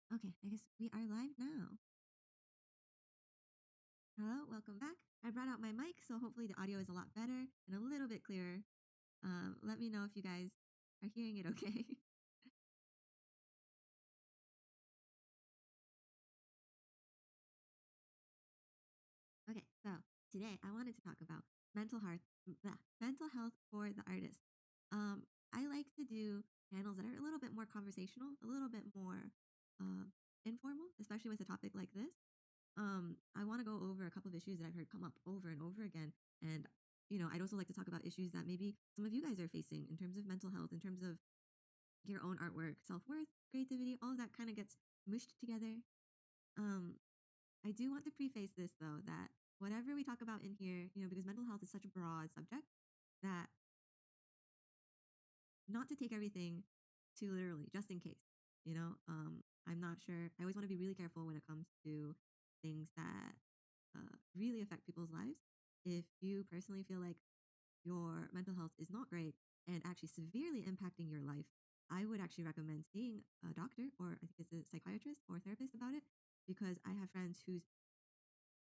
Okay, I guess we are live now. Hello, welcome back. I brought out my mic, so hopefully the audio is a lot better and a little bit clearer. Let me know if you guys are hearing it okay. Okay, so today I wanted to talk about mental health for the artist. I like to do panels that are a little bit more conversational, a little bit more um, informal, especially with a topic like this. I want to go over a couple of issues that I've heard come up over and over again. And, I'd also like to talk about issues that maybe some of you guys are facing in terms of mental health, in terms of your own artwork, self worth, creativity, all of that kind of gets mushed together. Um, I do want to preface this though, that whatever we talk about in here, because mental health is such a broad subject that not to take everything too literally, just in case, I'm not sure. I always want to be really careful when it comes to things that really affect people's lives. If you personally feel like your mental health is not great and actually severely impacting your life, I would actually recommend seeing a doctor, or I think it's a psychiatrist or a therapist about it, because I have friends whose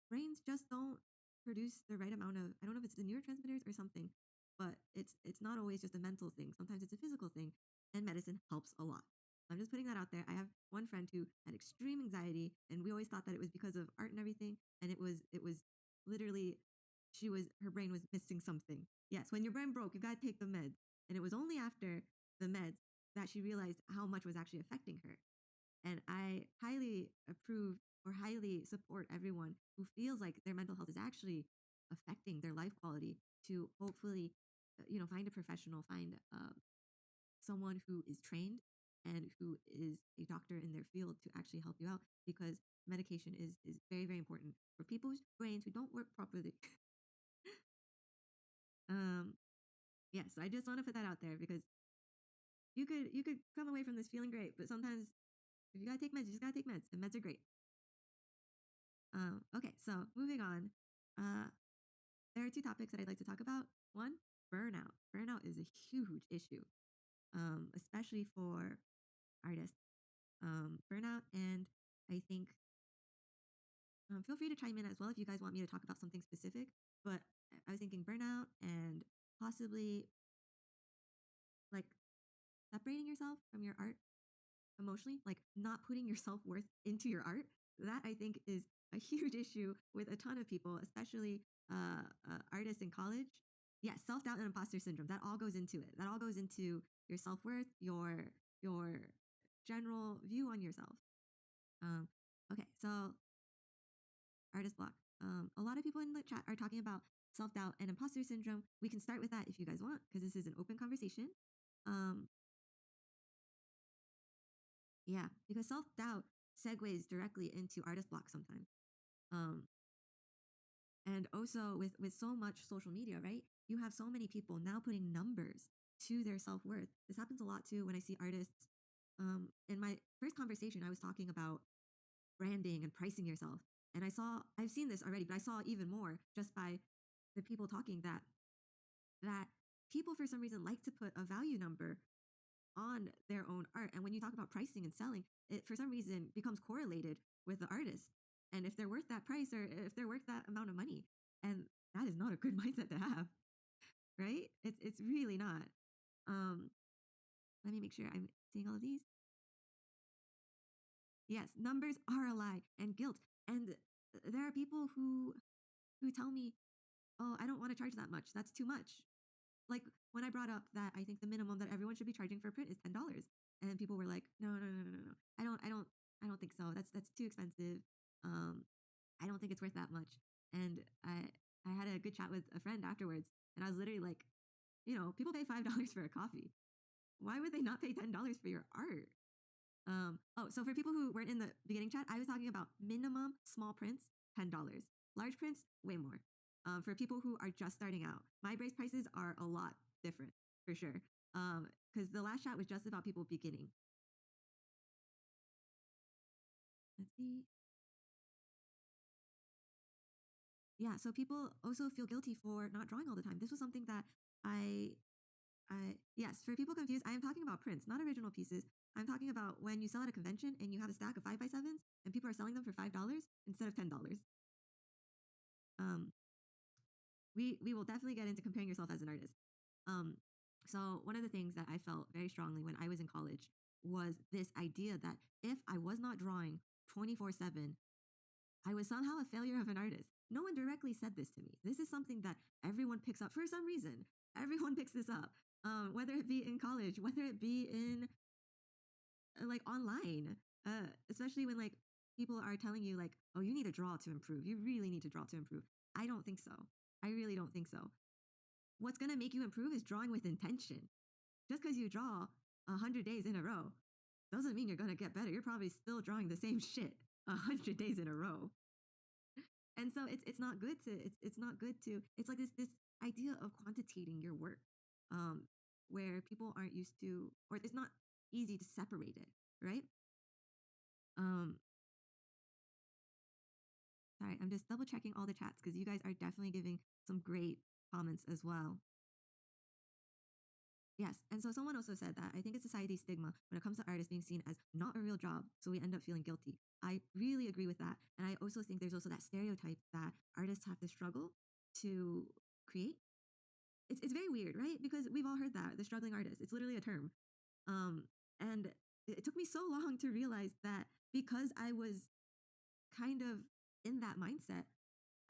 brains just don't produce the right amount of, I don't know if it's the neurotransmitters or something, but it's not always just a mental thing. Sometimes it's a physical thing, and medicine helps a lot. I'm just putting that out there. I have one friend who had extreme anxiety, and we always thought that it was because of art and everything, and it was literally, her brain was missing something. Yes, when your brain broke, you got to take the meds. And it was only after the meds that she realized how much was actually affecting her. And I highly approve or highly support everyone who feels like their mental health is actually affecting their life quality to hopefully, find a professional, find someone who is trained and who is a doctor in their field to actually help you out, because medication is very, very important for people's brains who don't work properly. um, yes, I just want to put that out there, because you could come away from this feeling great, but sometimes if you gotta take meds, you just gotta take meds, and meds are great. Okay, so moving on. Uh, there are two topics that I'd like to talk about. One, burnout. Burnout is a huge issue, especially for artists. Burnout, and I think feel free to chime in as well if you guys want me to talk about something specific. But I was thinking burnout and possibly like separating yourself from your art emotionally, like not putting your self worth into your art. That I think is a huge issue with a ton of people, especially artists in college. Yeah, self doubt and imposter syndrome. That all goes into it. That all goes into your self worth, your general view on yourself. Um, okay, so artist block. A lot of people in the chat are talking about self doubt and imposter syndrome. We can start with that if you guys want, because this is an open conversation. Um, yeah, because self doubt segues directly into artist block sometimes. Um, and also with so much social media, right? You have so many people now putting numbers to their self worth. This happens a lot too when I see artists. In my first conversation, I was talking about branding and pricing yourself, and I've seen this already, but I saw even more just by the people talking that people for some reason like to put a value number on their own art. And when you talk about pricing and selling, it for some reason becomes correlated with the artist. And if they're worth that price, or if they're worth that amount of money. And that is not a good mindset to have, right? It's really not. Um, Let me make sure I'm seeing all of these. Yes, numbers are a lie and guilt. And there are people who tell me, "Oh, I don't want to charge that much. That's too much." Like when I brought up that I think the minimum that everyone should be charging for print is $10, and people were like, "No, no, no, no, no, no. I don't think so. That's too expensive. Um, I don't think it's worth that much." And I had a good chat with a friend afterwards, and I was literally like, people pay $5 for a coffee. Why would they not pay $10 for your art? So for people who weren't in the beginning chat, I was talking about minimum small prints, $10. Large prints, way more. For people who are just starting out, my brace prices are a lot different for sure. Because the last chat was just about people beginning. Let's see. Yeah, so people also feel guilty for not drawing all the time. This was something that I Yes, for people confused, I am talking about prints, not original pieces. I'm talking about when you sell at a convention and you have a stack of 5x7s and people are selling them for $5 instead of $10. Um, we will definitely get into comparing yourself as an artist. Um, so one of the things that I felt very strongly when I was in college was this idea that if I was not drawing 24/7, I was somehow a failure of an artist. No one directly said this to me. This is something that everyone picks up for some reason. Everyone picks this up, whether it be in college, whether it be in like online, especially when like people are telling you like, oh, you need to draw to improve. You really need to draw to improve. I don't think so. I really don't think so. What's going to make you improve is drawing with intention. Just because you draw 100 days in a row doesn't mean you're going to get better. You're probably still drawing the same shit 100 days in a row. And so it's not good to it's not good to it's like this idea of quantitating your work, um, where people aren't used to, or it's not easy to separate it, right? Um, Sorry, I'm just double checking all the chats because you guys are definitely giving some great comments as well. Yes. And so someone also said that I think it's society's stigma when it comes to artists being seen as not a real job. So we end up feeling guilty. I really agree with that. And I also think there's also that stereotype that artists have to struggle to create. It's very weird, right? Because we've all heard that, the struggling artist. It's literally a term. And it took me so long to realize that because I was kind of in that mindset,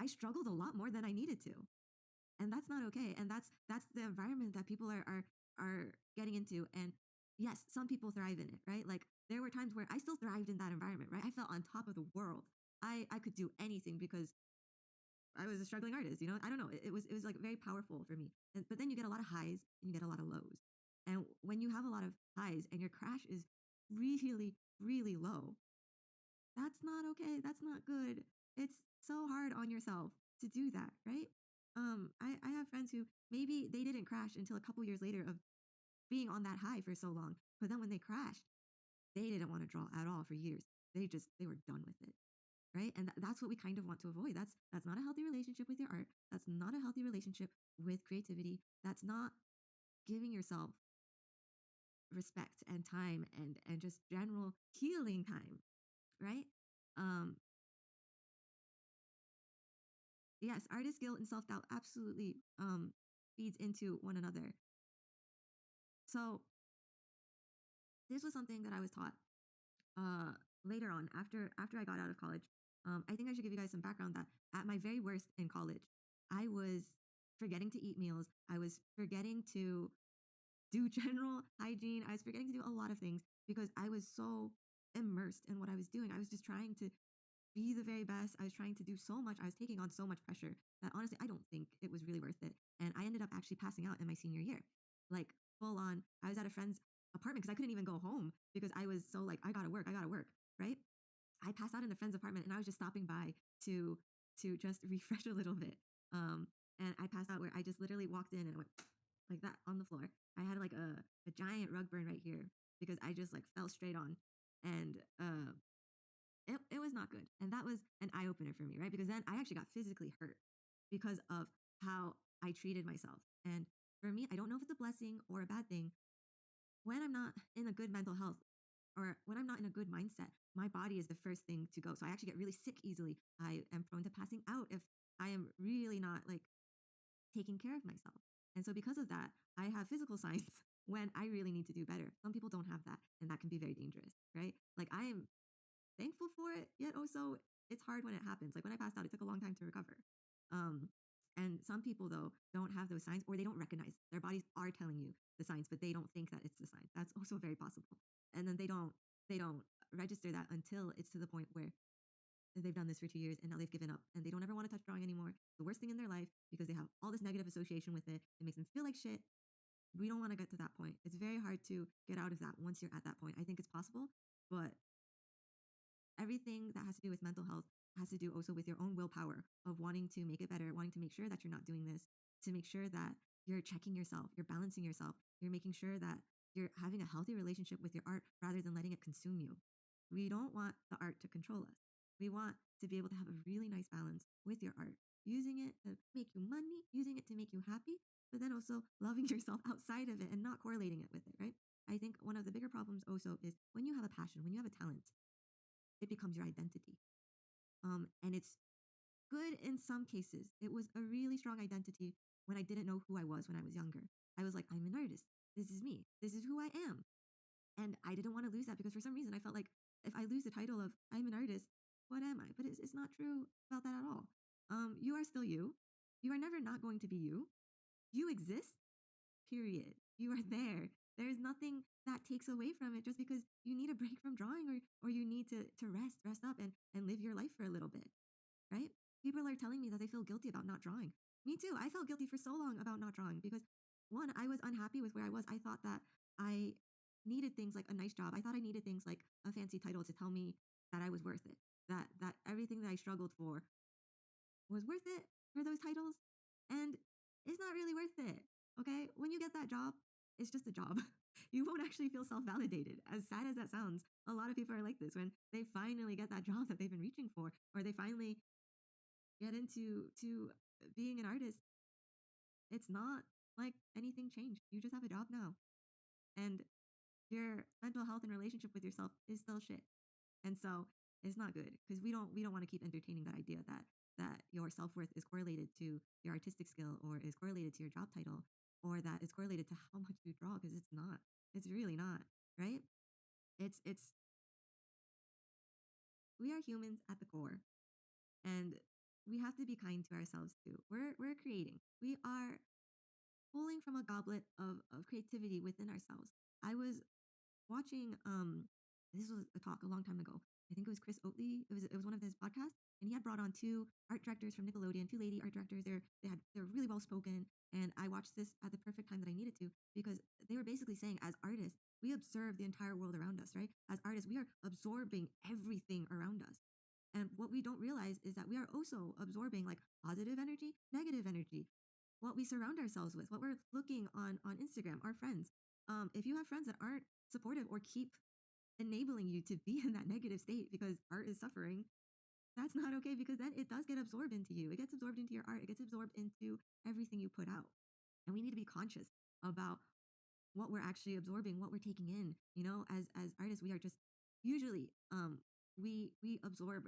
I struggled a lot more than I needed to. And that's not okay. And that's the environment that people are getting into. And yes, some people thrive in it, right? Like there were times where I still thrived in that environment, right? I felt on top of the world. I could do anything because I was a struggling artist, you know? I don't know. It was like very powerful for me. But then you get a lot of highs and you get a lot of lows. And when you have a lot of highs and your crash is really, really low, that's not okay. That's not good. It's so hard on yourself to do that, right? I have friends who maybe they didn't crash until a couple years later of being on that high for so long. But then when they crashed, they didn't want to draw at all for years. They were done with it. Right. And that's what we kind of want to avoid. That's not a healthy relationship with your art. That's not a healthy relationship with creativity. That's not giving yourself respect and time and just general healing time. Right. Um, yes, artist guilt and self-doubt absolutely feeds into one another. So this was something that I was taught uh, later on after I got out of college. I think I should give you guys some background that at my very worst in college, I was forgetting to eat meals. I was forgetting to do general hygiene. I was forgetting to do a lot of things because I was so immersed in what I was doing. I was just trying to be the very best. I was trying to do so much. I was taking on so much pressure that honestly, I don't think it was really worth it. And I ended up actually passing out in my senior year, like full on. I was at a friend's apartment because I couldn't even go home because I was so like, I gotta work, right? I passed out in the friend's apartment and I was just stopping by to just refresh a little bit. And I passed out where I just literally walked in and I went like that on the floor. I had like a giant rug burn right here because I just like fell straight on. And it was not good. And that was an eye opener for me, right? Because then I actually got physically hurt because of how I treated myself. And for me, I don't know if it's a blessing or a bad thing. When I'm not in a good mental health or when I'm not in a good mindset, my body is the first thing to go. So I actually get really sick easily. I am prone to passing out if I am really not like taking care of myself. And so because of that, I have physical signs when I really need to do better. Some people don't have that, and that can be very dangerous, right? Like I am thankful for it, yet also it's hard when it happens. Like when I passed out, it took a long time to recover. Um, and some people though don't have those signs or they don't recognize their bodies are telling you the signs, but they don't think that it's the sign. That's also very possible. And then they don't register that until it's to the point where they've done this for 2 years and now they've given up and they don't ever want to touch drawing anymore. The worst thing in their life because they have all this negative association with it. It makes them feel like shit. We don't want to get to that point. It's very hard to get out of that once you're at that point. I think it's possible, but everything that has to do with mental health has to do also with your own willpower of wanting to make it better, wanting to make sure that you're not doing this, to make sure that you're checking yourself, you're balancing yourself, you're making sure that you're having a healthy relationship with your art rather than letting it consume you. We don't want the art to control us. We want to be able to have a really nice balance with your art, using it to make you money, using it to make you happy, but then also loving yourself outside of it and not correlating it with it, right? I think one of the bigger problems also is when you have a passion, when you have a talent, it becomes your identity. And it's good in some cases. It was a really strong identity when I didn't know who I was when I was younger. I was like, I'm an artist. This is me. This is who I am. And I didn't want to lose that because for some reason I felt like if I lose the title of I'm an artist, what am I? But it's not true about that at all. You are still you. You are never not going to be you. You exist, period. You are there. There's nothing that takes away from it just because you need a break from drawing or you need to rest up and live your life for a little bit, right? People are telling me that they feel guilty about not drawing. Me too. I felt guilty for so long about not drawing because one, I was unhappy with where I was. I thought that I needed things like a nice job. I thought I needed things like a fancy title to tell me that I was worth it. That everything that I struggled for was worth it for those titles. And it's not really worth it. Okay? When you get that job, it's just a job. You won't actually feel self-validated. As sad as that sounds, a lot of people are like this when they finally get that job that they've been reaching for, or they finally get into to being an artist, it's not like anything changed. You just have a job now. And your mental health and relationship with yourself is still shit. And so it's not good because we don't want to keep entertaining that idea that your self-worth is correlated to your artistic skill or is correlated to your job title or that it's correlated to how much you draw because it's not. It's really not, right? It's we are humans at the core and we have to be kind to ourselves too. We're creating. We are pulling from a goblet of creativity within ourselves. I was watching this was a talk a long time ago. I think it was Chris Oatley. It was one of his podcasts, and he had brought on two art directors from Nickelodeon, two lady art directors. They're really well spoken, and I watched this at the perfect time that I needed to because they were basically saying as artists we observe the entire world around us, right? As artists we are absorbing everything around us. And what we don't realize is that we are also absorbing like positive energy, negative energy, what we surround ourselves with, what we're looking on Instagram, our friends. If you have friends that aren't supportive or keep enabling you to be in that negative state because art is suffering, that's not okay because then it does get absorbed into you. It gets absorbed into your art. It gets absorbed into everything you put out. And we need to be conscious about what we're actually absorbing, what we're taking in. You know, as artists, we are just usually we absorb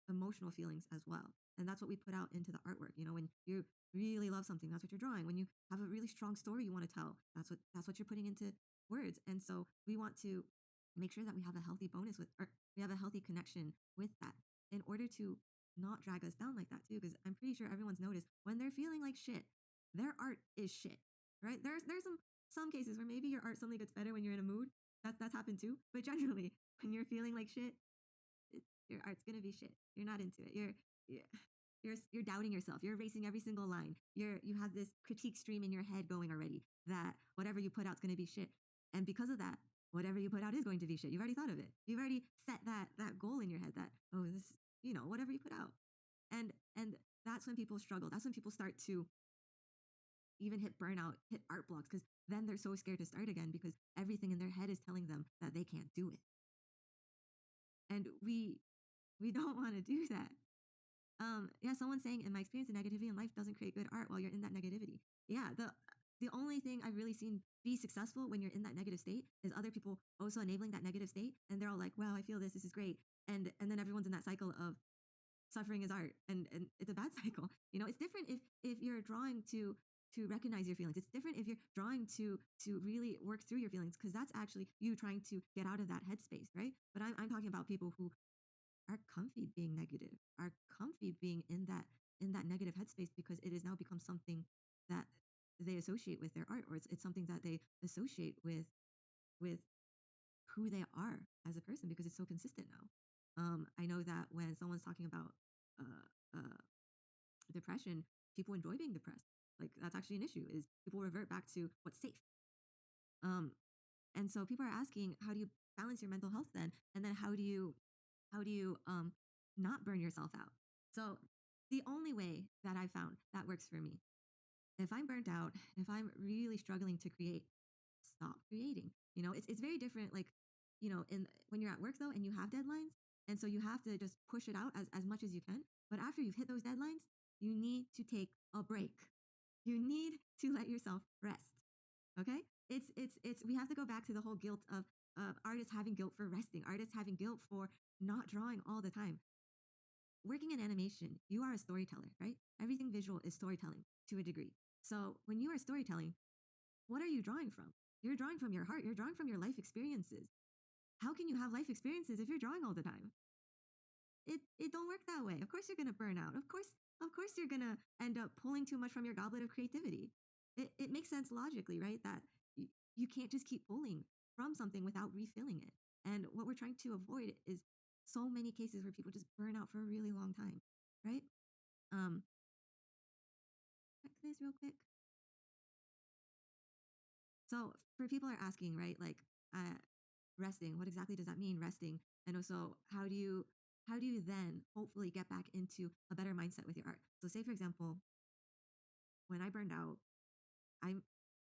emotional feelings as well. And that's what we put out into the artwork. You know, when you really love something, that's what you're drawing. When you have a really strong story you want to tell, that's what you're putting into words. And so we want to make sure that we have a healthy bonus with or we have a healthy connection with that in order to not drag us down like that too. Because I'm pretty sure everyone's noticed when they're feeling like shit, their art is shit. Right? There's some cases where maybe your art suddenly gets better when you're in a mood. That's happened too. But generally, when you're feeling like shit, your art's gonna be shit. You're not into it. You're you're doubting yourself. You're erasing every single line. You have this critique stream in your head going already that whatever you put out's gonna be shit. And because of that, whatever you put out is going to be shit. You've already thought of it. You've already set that goal in your head that oh this whatever you put out. And that's when people struggle. That's when people start to even hit burnout, hit art blocks, because then they're so scared to start again because everything in their head is telling them that they can't do it. And we don't want to do that. Yeah, someone's saying, in my experience, the negativity in life doesn't create good art while you're in that negativity. Yeah, the only thing I've really seen be successful when you're in that negative state is other people also enabling that negative state, and they're all like, "Wow, I feel this is great," and then everyone's in that cycle of suffering is art and it's a bad cycle. It's different if you're drawing to recognize your feelings. It's different if you're drawing to really work through your feelings because that's actually you trying to get out of that headspace, right? But I'm talking about people who are comfy being negative, are comfy being in that negative headspace because it has now become something that they associate with their art, or it's something that they associate with who they are as a person because it's so consistent now. I know that when someone's talking about uh, uh, depression, people enjoy being depressed. Like that's actually an issue. Is people revert back to what's safe. Um, and so people are asking, how do you balance your mental health then? And then how do you not burn yourself out? So the only way that I found that works for me, if I'm burnt out, if I'm really struggling to create, stop creating. It's very different. Like, in when you're at work though, and you have deadlines, and so you have to just push it out as much as you can. But after you've hit those deadlines, you need to take a break. You need to let yourself rest. Okay? It's we have to go back to the whole guilt of artists having guilt for resting, artists having guilt for not drawing all the time. Working in animation, you are a storyteller, right? Everything visual is storytelling to a degree. So when you are storytelling, what are you drawing from? You're drawing from your heart, you're drawing from your life experiences. How can you have life experiences if you're drawing all the time? It don't work that way. Of course you're gonna burn out. Of course you're gonna end up pulling too much from your goblet of creativity. It makes sense logically, right? That you can't just keep pulling from something without refilling it. And what we're trying to avoid is so many cases where people just burn out for a really long time, right? Um, Back to this real quick. So for people are asking, right, like resting, what exactly does that mean, resting? And also how do you then hopefully get back into a better mindset with your art? So say for example, when I burned out, I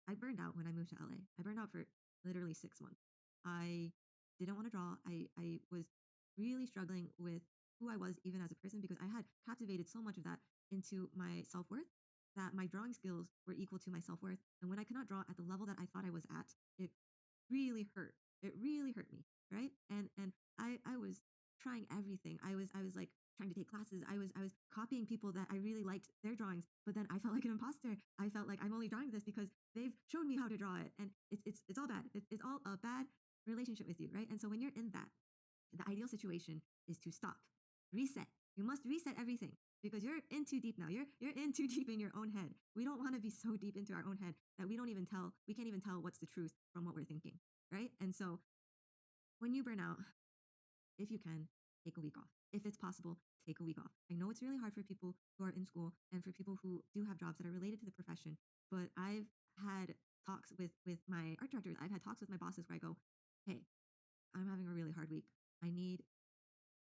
I burned out when I moved to LA. I burned out for literally 6 months. I didn't want to draw. I was really struggling with who I was even as a person because I had captivated so much of that into my self-worth that my drawing skills were equal to my self-worth. And when I could not draw at the level that I thought I was at, it really hurt. It really hurt me, right? And I was trying everything. I was like trying to take classes. I was copying people that I really liked their drawings, but then I felt like an imposter. I felt like I'm only drawing this because they've shown me how to draw it, and it's all bad. It's all a bad relationship with you, right? And so when you're in that, the ideal situation is to stop, reset. You must reset everything because you're in too deep now. You're in too deep in your own head. We don't want to be so deep into our own head that we can't even tell what's the truth from what we're thinking, right? And so when you burn out, if you can, take a week off. If it's possible, take a week off. I know it's really hard for people who are in school and for people who do have jobs that are related to the profession, but I've had talks with my art directors. I've had talks with my bosses where I go, "Hey, I'm having a really hard week. I need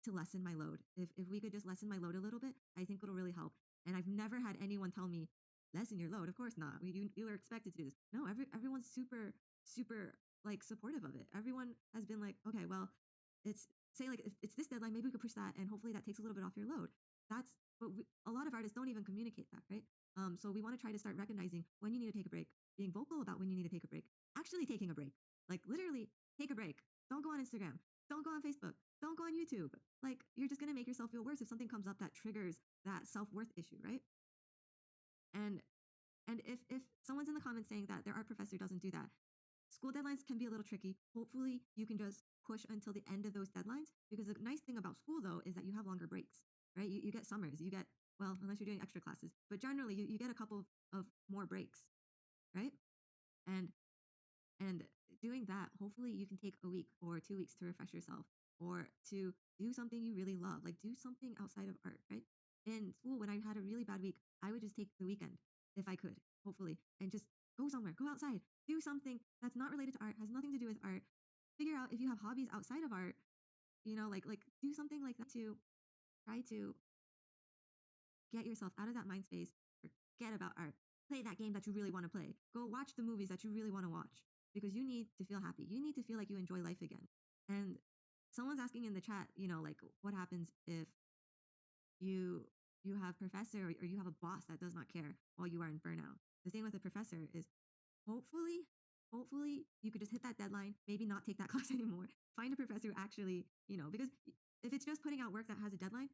to lessen my load. If we could just lessen my load a little bit, I think it'll really help." And I've never had anyone tell me, lessen your load. Of course not. You are expected to do this. No, everyone's super like supportive of it. Everyone has been like, okay, well, it's say like if it's this deadline, maybe we could push that, and hopefully that takes a little bit off your load. But a lot of artists don't even communicate that, right? So we want to try to start recognizing when you need to take a break, being vocal about when you need to take a break, actually taking a break, like literally take a break. Don't go on Instagram. Don't go on Facebook. Don't go on YouTube. Like you're just gonna make yourself feel worse if something comes up that triggers that self-worth issue, right? And and if someone's in the comments saying that their art professor doesn't do that, school deadlines can be a little tricky. Hopefully you can just push until the end of those deadlines because the nice thing about school though is that you have longer breaks, right? You get summers, you get, well, unless you're doing extra classes, but generally you get a couple of more breaks, right? And And doing that, hopefully you can take a week or 2 weeks to refresh yourself or to do something you really love, like do something outside of art, right? In school, when I had a really bad week, I would just take the weekend if I could, hopefully, and just go somewhere, go outside, do something that's not related to art, has nothing to do with art. Figure out if you have hobbies outside of art, like do something like that to try to get yourself out of that mind space. Forget about art. Play that game that you really want to play. Go watch the movies that you really want to watch because you need to feel happy. You need to feel like you enjoy life again. And someone's asking in the chat, like what happens if you have professor or you have a boss that does not care while you are in burnout. The thing with a professor is hopefully, hopefully you could just hit that deadline, maybe not take that class anymore. Find a professor who actually, because if it's just putting out work that has a deadline,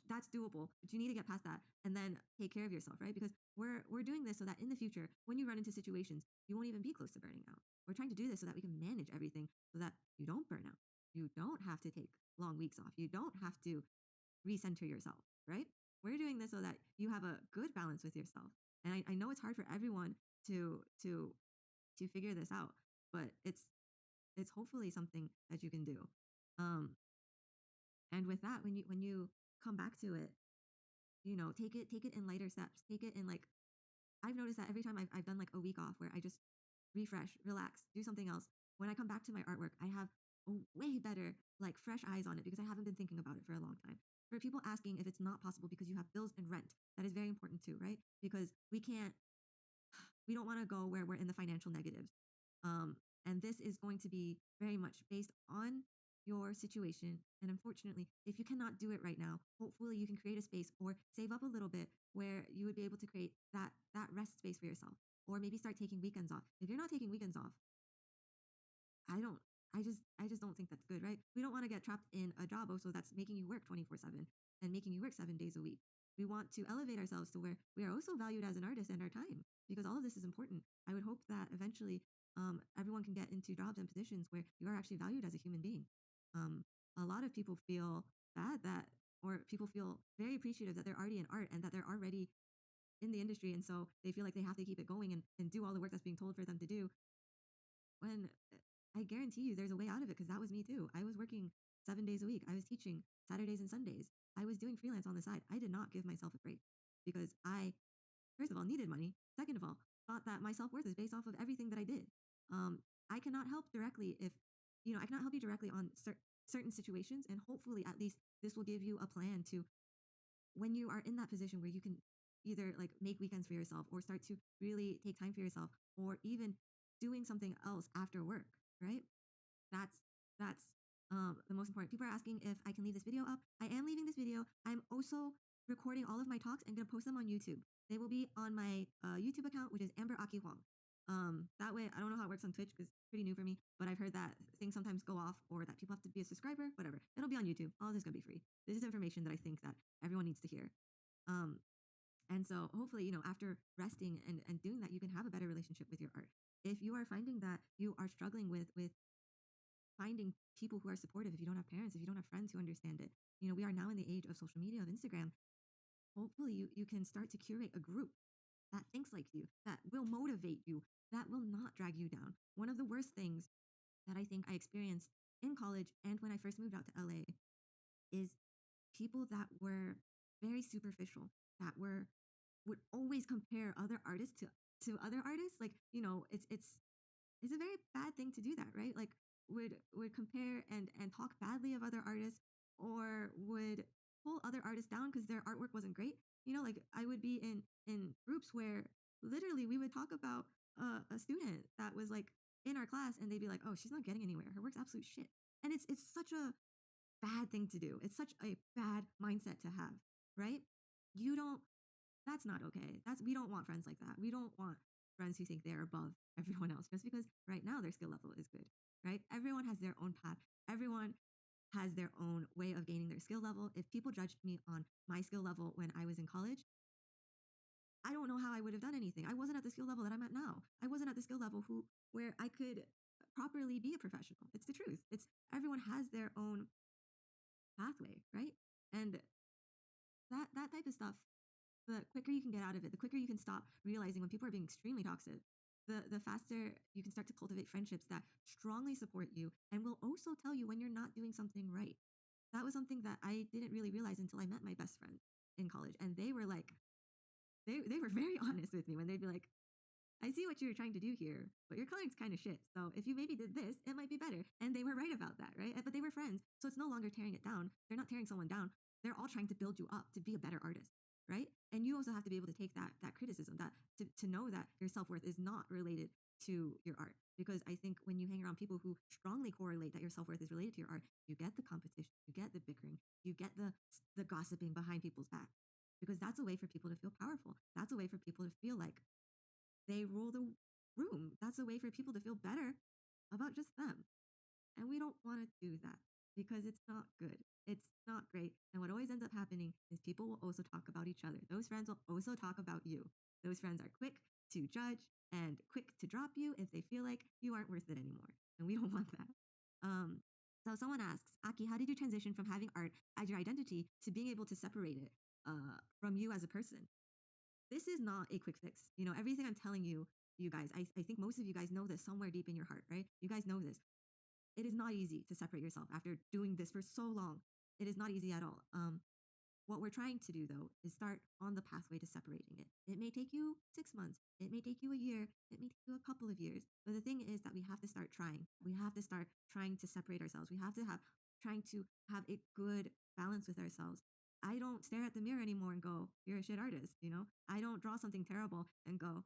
that's doable, but you need to get past that and then take care of yourself, right? Because we're doing this so that in the future, when you run into situations, you won't even be close to burning out. We're trying to do this so that we can manage everything so that you don't burn out. You don't have to take long weeks off. You don't have to recenter yourself, right? We're doing this so that you have a good balance with yourself. And I know it's hard for everyone to figure this out, but it's hopefully something that you can do. Um, and with that, when you come back to it, take it in lighter steps. Take it in like I've noticed that every time I've done like a week off where I just refresh, relax, do something else. When I come back to my artwork, I have a way better like fresh eyes on it because I haven't been thinking about it for a long time. For people asking if it's not possible because you have bills and rent, that is very important too, right? Because we don't want to go where we're in the financial negatives. And this is going to be very much based on your situation. And unfortunately, if you cannot do it right now, hopefully you can create a space or save up a little bit where you would be able to create that rest space for yourself, or maybe start taking weekends off. If you're not taking weekends off, I don't I just don't think that's good, right? We don't want to get trapped in a job also that's making you work 24/7 and making you work 7 days a week. We want to elevate ourselves to where we are also valued as an artist and our time, because all of this is important. I would hope that eventually everyone can get into jobs and positions where you are actually valued as a human being. Um, a lot of people feel bad that, or people feel very appreciative that they're already in art and that they're already in the industry. And so they feel like they have to keep it going and do all the work that's being told for them to do, when I guarantee you there's a way out of it, because that was me too. I was working 7 days a week. I was teaching Saturdays and Sundays. I was doing freelance on the side. I did not give myself a break because I, first of all, needed money. Second of all, thought that my self-worth is based off of everything that I did. I cannot help directly if, I cannot help you directly on certain situations. And hopefully, at least this will give you a plan to, when you are in that position where you can either like make weekends for yourself or start to really take time for yourself, or even doing something else after work, right? That's the most important. People are asking if I can leave this video up. I am leaving this video. I'm also recording all of my talks and going to post them on YouTube. They will be on my YouTube account, which is Amber Aki Huang. That way, I don't know how it works on Twitch because it's pretty new for me, but I've heard that things sometimes go off or that people have to be a subscriber, whatever. It'll be on YouTube. All of this is going to be free. This is information that I think that everyone needs to hear. Um, and so hopefully, after resting and doing that, you can have a better relationship with your art. If you are finding that you are struggling with finding people who are supportive, if you don't have parents, if you don't have friends who understand it, we are now in the age of social media, of Instagram. Hopefully you can start to curate a group that thinks like you, that will motivate you, that will not drag you down. One of the worst things that I think I experienced in college and when I first moved out to LA is people that were very superficial, that would always compare other artists to other artists. Like, it's a very bad thing to do that, right? Like, would compare and talk badly of other artists, or would pull other artists down because their artwork wasn't great. Like, I would be in groups where literally we would talk about a student that was like in our class, and they'd be like, "Oh, she's not getting anywhere. Her work's absolute shit." And it's such a bad thing to do. It's such a bad mindset to have, right? You don't That's not okay. We don't want friends like that. We don't want friends who think they're above everyone else just because right now their skill level is good, right? Everyone has their own path. Everyone has their own way of gaining their skill level. If people judged me on my skill level when I was in college, I don't know how I would have done anything. I wasn't at the skill level that I'm at now. I wasn't at the skill level where I could properly be a professional. It's the truth. It's Everyone has their own pathway, right? And that type of stuff, the quicker you can get out of it, the quicker you can stop realizing when people are being extremely toxic, the faster you can start to cultivate friendships that strongly support you and will also tell you when you're not doing something right. That was something that I didn't really realize until I met my best friend in college. And they were like, they were very honest with me when they'd be like, I see what you're trying to do here, but your coloring's kind of shit. So if you maybe did this, it might be better. And they were right about that, right? But they were friends. So it's no longer tearing it down. They're not tearing someone down. They're all trying to build you up to be a better artist, right? And you also have to be able to take that criticism, that to know that your self-worth is not related to your art. Because I think when you hang around people who strongly correlate that your self-worth is related to your art, you get the competition, you get the bickering, you get the gossiping behind people's back. Because that's a way for people to feel powerful. That's a way for people to feel like they rule the room. That's a way for people to feel better about just them. And we don't want to do that because it's not good. It's not great. And what always ends up happening is people will also talk about each other. Those friends will also talk about you. Those friends are quick to judge and quick to drop you if they feel like you aren't worth it anymore. And we don't want that. Um, so someone asks, Aki, how did you transition from having art as your identity to being able to separate it from you as a person? This is not a quick fix. Everything I'm telling you, you guys, I think most of you guys know this somewhere deep in your heart, right? You guys know this. It is not easy to separate yourself after doing this for so long. It is not easy at all. What we're trying to do, though, is start on the pathway to separating it. It may take you 6 months. It may take you a year. It may take you a couple of years. But the thing is that we have to start trying. We have to start trying to separate ourselves. We have to trying to have a good balance with ourselves. I don't stare at the mirror anymore and go, "You're a shit artist." I don't draw something terrible and go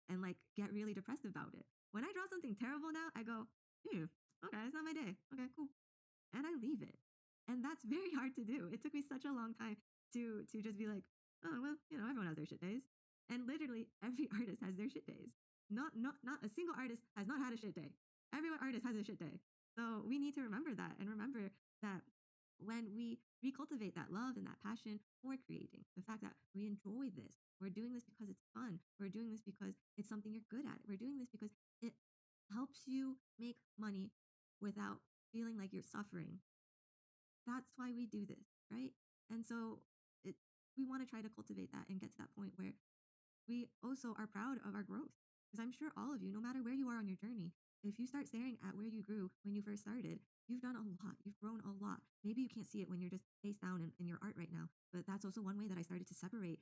and like get really depressed about it. When I draw something terrible now, I go, "Okay, it's not my day. Okay, cool." and I leave it. And that's very hard to do. It took me such a long time to just be like, "Oh, well, everyone has their shit days." And literally every artist has their shit days. Not a single artist has not had a shit day. Every artist has a shit day. So we need to remember that, and remember that when we recultivate that love and that passion for creating, the fact that we enjoy this, we're doing this because it's fun, we're doing this because it's something you're good at, we're doing this because it helps you make money without feeling like you're suffering. That's why we do this, right? And so it, we want to try to cultivate that and get to that point where we also are proud of our growth. Because I'm sure all of you, no matter where you are on your journey, if you start staring at where you grew when you first started, you've done a lot. You've grown a lot. Maybe you can't see it when you're just face down in your art right now, but that's also one way that I started to separate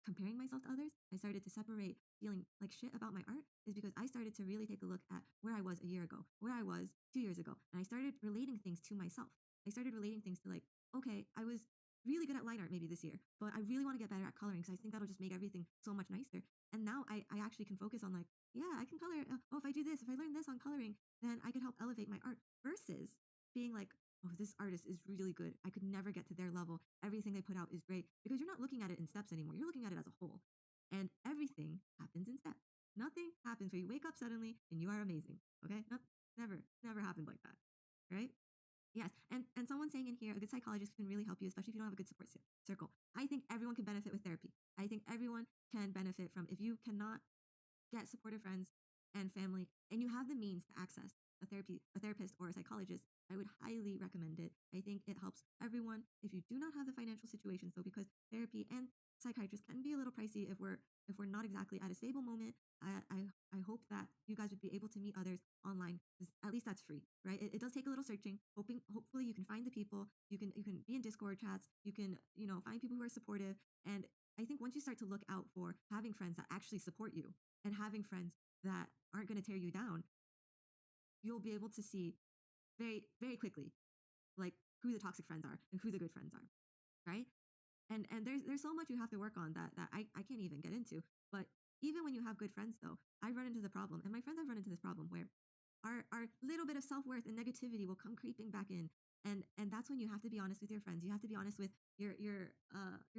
comparing myself to others. I started to separate feeling like shit about my art is because I started to really take a look at where I was a year ago, where I was 2 years ago. And I started relating things to myself. I started relating things to like, okay, I was really good at line art maybe this year, but I really want to get better at coloring because I think that'll just make everything so much nicer. And now I actually can focus on like, yeah, I can color. Oh, if I do this, if I learn this on coloring, then I could help elevate my art versus being like, oh, this artist is really good. I could never get to their level. Everything they put out is great because you're not looking at it in steps anymore. You're looking at it as a whole. And everything happens in steps. Nothing happens where you wake up suddenly and you are amazing. Okay? No, never happened like that. Right? Yes. And someone saying in here, a good psychologist can really help you, especially if you don't have a good support circle. I think everyone can benefit with therapy. I think everyone can benefit from if you cannot get supportive friends and family, and you have the means to access a therapist or a psychologist, I would highly recommend it. I think it helps everyone. If you do not have the financial situation, so because therapy and psychiatrists can be a little pricey if we're not exactly at a stable moment, I hope that you guys would be able to meet others online because at least that's free, right? It does take a little searching. Hopefully you can find the people. You can be in Discord chats. You can find people who are supportive. And I think once you start to look out for having friends that actually support you and having friends that aren't going to tear you down, you'll be able to see very, very quickly, like who the toxic friends are and who the good friends are, right? And there's so much you have to work on that I can't even get into. But even when you have good friends, though, I run into the problem, and my friends have run into this problem where our little bit of self worth and negativity will come creeping back in, and that's when you have to be honest with your friends. You have to be honest with your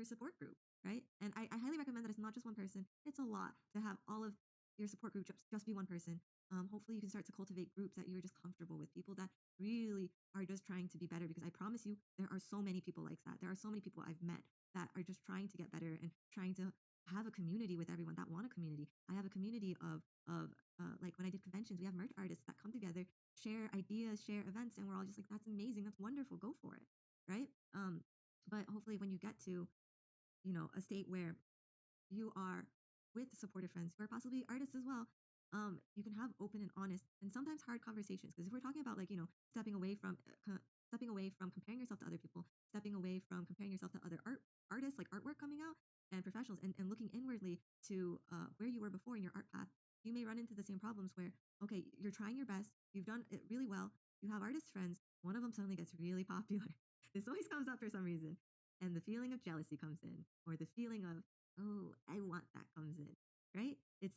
support group, right? And I highly recommend that it's not just one person. It's a lot to have all of your support group just be one person. Hopefully, you can start to cultivate groups that you're just comfortable with, people that really are just trying to be better. Because I promise you, there are so many people like that. There are so many people I've met that are just trying to get better and trying to have a community with everyone that want a community. I have a community of like when I did conventions, we have merch artists that come together, share ideas, share events, and we're all just like, that's amazing, that's wonderful, go for it, right? But hopefully, when you get to a state where you are with supportive friends who are possibly artists as well, you can have open and honest and sometimes hard conversations. Because if we're talking about like stepping away from comparing yourself to other people, stepping away from comparing yourself to other artists like artwork coming out and professionals, and looking inwardly to where you were before in your art path, you may run into the same problems where okay, you're trying your best, you've done it really well, you have artist friends, one of them suddenly gets really popular. This always comes up for some reason, and the feeling of jealousy comes in, or the feeling of oh, I want that comes in, right? It's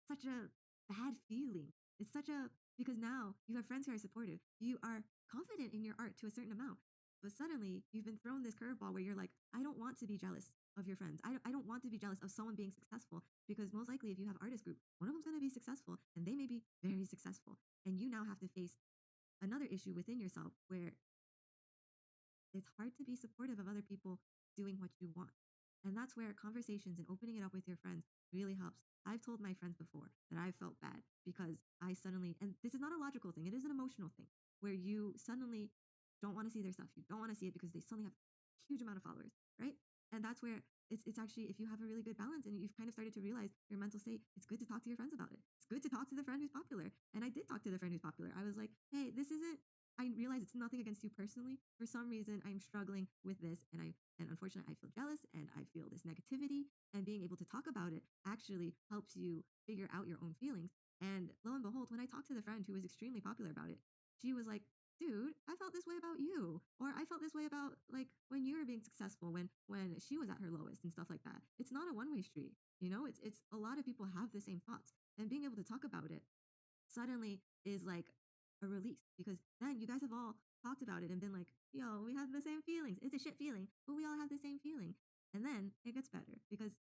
such a bad feeling. It's such a because now you have friends who are supportive. You are confident in your art to a certain amount. But suddenly you've been thrown this curveball where you're like, I don't want to be jealous of your friends. I don't want to be jealous of someone being successful because most likely if you have artist group, one of them's going to be successful and they may be very successful. And you now have to face another issue within yourself where it's hard to be supportive of other people doing what you want. And that's where conversations and opening it up with your friends really helps. I've told my friends before that I felt bad because I suddenly, and this is not a logical thing, it is an emotional thing where you suddenly don't want to see their stuff. You don't want to see it because they suddenly have a huge amount of followers, right? And that's where it's actually, if you have a really good balance and you've kind of started to realize your mental state, it's good to talk to your friends about it. It's good to talk to the friend who's popular. And I did talk to the friend who's popular. I was like, hey, this isn't I realize it's nothing against you personally. For some reason, I'm struggling with this, and unfortunately, I feel jealous and I feel this negativity. And being able to talk about it actually helps you figure out your own feelings. And lo and behold, when I talked to the friend who was extremely popular about it, she was like, "Dude, I felt this way about you, or I felt this way about like when you were being successful, when she was at her lowest and stuff like that. It's not a one way street, you know. It's a lot of people have the same thoughts, and being able to talk about it suddenly is like." a release, because then you guys have all talked about it and been like, yo, we have the same feelings. It's a shit feeling, but we all have the same feeling. And then it gets better because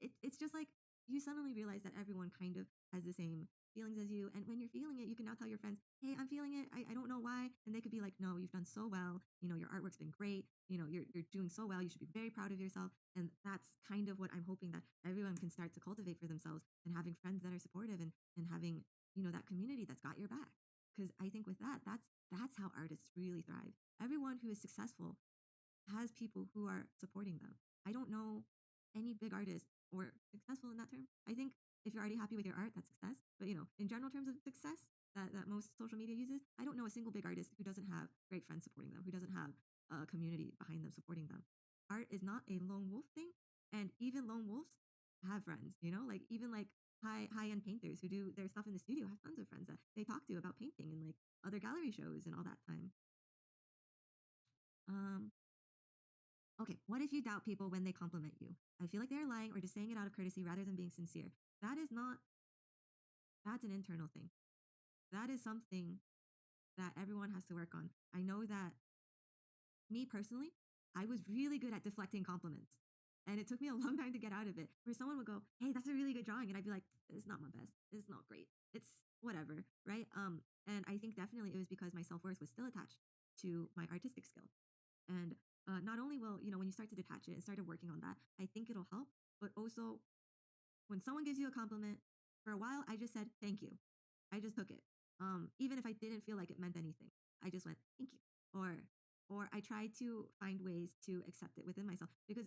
it's just like you suddenly realize that everyone kind of has the same feelings as you. And when you're feeling it, you can now tell your friends, hey, I'm feeling it. I don't know why. And they could be like, no, you've done so well. Your artwork's been great. You're doing so well. You should be very proud of yourself. And that's kind of what I'm hoping that everyone can start to cultivate for themselves, and having friends that are supportive, and having, that community that's got your back. Because I think with that, that's how artists really thrive. Everyone who is successful has people who are supporting them. I don't know any big artist or successful in that term. I think if you're already happy with your art, that's success. But in general terms of success that most social media uses, I don't know a single big artist who doesn't have great friends supporting them, who doesn't have a community behind them supporting them. Art is not a lone wolf thing, and even lone wolves have friends. Like even like high end painters who do their stuff in the studio have tons of friends that they talk to about painting and like other gallery shows and all that time. Um, Okay, what if you doubt people when they compliment you? I feel like they're lying or just saying it out of courtesy rather than being sincere. That is not, that's an internal thing. That is something that everyone has to work on. I know that me personally, I was really good at deflecting compliments. And it took me a long time to get out of it, where someone would go, hey, that's a really good drawing. And I'd be like, it's not my best. It's not great. It's whatever. Right. And I think definitely it was because my self worth was still attached to my artistic skill. And not only will, when you start to detach it and started working on that, I think it'll help. But also, when someone gives you a compliment, for a while, I just said, thank you. I just took it. Even if I didn't feel like it meant anything, I just went, thank you. Or I tried to find ways to accept it within myself, because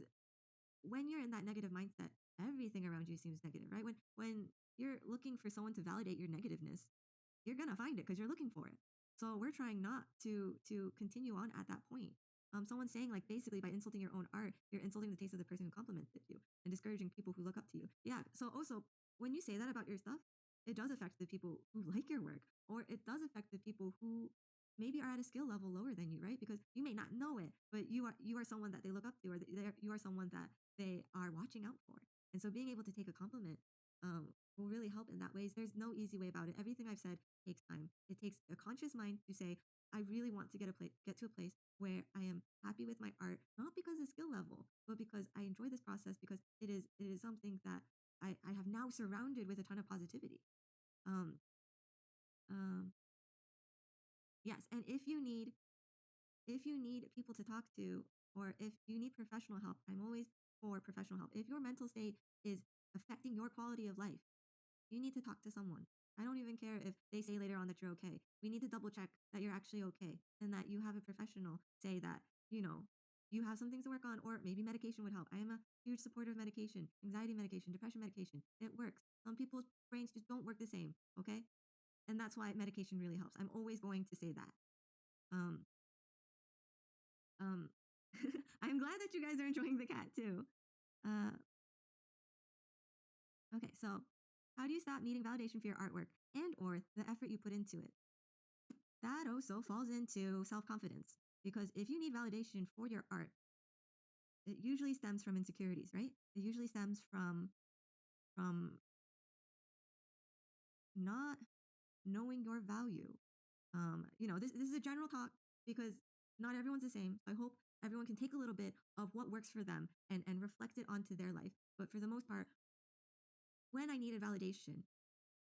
when you're in that negative mindset, everything around you seems negative, right? When you're looking for someone to validate your negativeness, you're gonna find it because you're looking for it. So we're trying not to continue on at that point. Someone saying like basically by insulting your own art, you're insulting the taste of the person who complimented you and discouraging people who look up to you. Yeah. So also when you say that about your stuff, it does affect the people who like your work, or it does affect the people who maybe are at a skill level lower than you, right? Because you may not know it, but you are someone that they look up to, or you are someone that they are watching out for. And so being able to take a compliment will really help in that ways. There's no easy way about it. Everything I've said takes time. It takes a conscious mind to say, I really want to get to a place where I am happy with my art, not because of skill level, but because I enjoy this process, because it is something that I have now surrounded with a ton of positivity. Um, um, yes, and if you need people to talk to, or if you need professional help, I'm always for professional help. If your mental state is affecting your quality of life, you need to talk to someone. I don't even care if they say later on that you're okay. We need to double check that you're actually okay, and that you have a professional say that, you have some things to work on, or maybe medication would help. I am a huge supporter of medication, anxiety medication, depression medication. It works. Some people's brains just don't work the same. Okay. And that's why medication really helps. I'm always going to say that. Um, um, I'm glad that you guys are enjoying the cat too. Uh, okay. So how do you stop needing validation for your artwork and or the effort you put into it? That also falls into self-confidence, because if you need validation for your art, it usually stems from insecurities, right? It usually stems from not knowing your value. This is a general talk because not everyone's the same. So I hope everyone can take a little bit of what works for them and reflect it onto their life. But for the most part, when I needed validation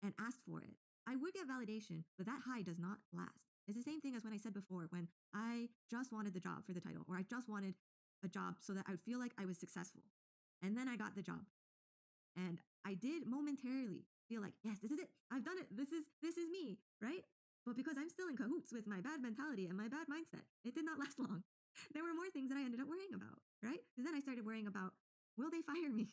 and asked for it, I would get validation, but that high does not last. It's the same thing as when I said before, when I just wanted the job for the title, or I just wanted a job so that I would feel like I was successful. And then I got the job. And I did momentarily feel like, yes, this is it. I've done it. This is me, right? But because I'm still in cahoots with my bad mentality and my bad mindset, it did not last long. There were more things that I ended up worrying about, right? Because then I started worrying about, will they fire me?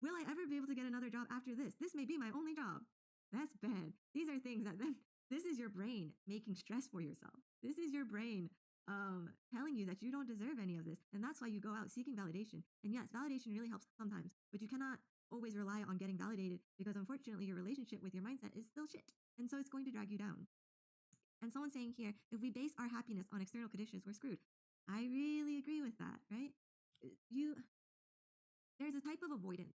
Will I ever be able to get another job after this? This may be my only job. That's bad. These are things that then, this is your brain making stress for yourself. This is your brain telling you that you don't deserve any of this. And that's why you go out seeking validation. And yes, validation really helps sometimes, but you cannot always rely on getting validated, because unfortunately your relationship with your mindset is still shit. And so it's going to drag you down. And someone saying here, if we base our happiness on external conditions, we're screwed. I really agree with that, right? There's a type of avoidance.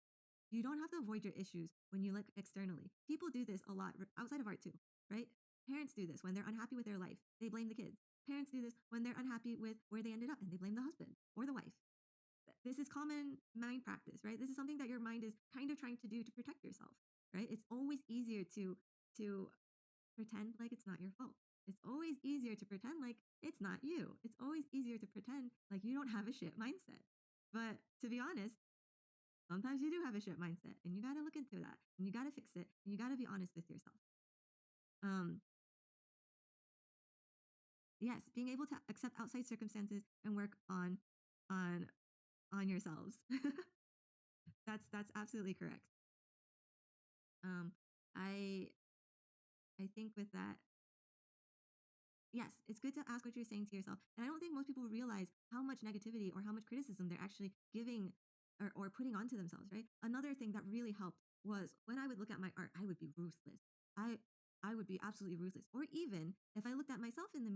You don't have to avoid your issues when you look externally. People do this a lot outside of art too, right? Parents do this when they're unhappy with their life, they blame the kids. Parents do this when they're unhappy with where they ended up and they blame the husband or the wife. This is common mind practice, right? This is something that your mind is kind of trying to do to protect yourself, right? It's always easier to pretend like it's not your fault. It's always easier to pretend like it's not you. It's always easier to pretend like you don't have a shit mindset. But to be honest, sometimes you do have a shit mindset and you got to look into that and you got to fix it and you got to be honest with yourself. Um yes, being able to accept outside circumstances and work on on yourselves. That's absolutely correct. Um I I think with that, yes, it's good to ask what you're saying to yourself. And I don't think most people realize how much negativity or how much criticism they're actually giving or putting onto themselves, right? Another thing that really helped was when I would look at my art, I would be ruthless. I I would be absolutely ruthless. Or even if I looked at myself in the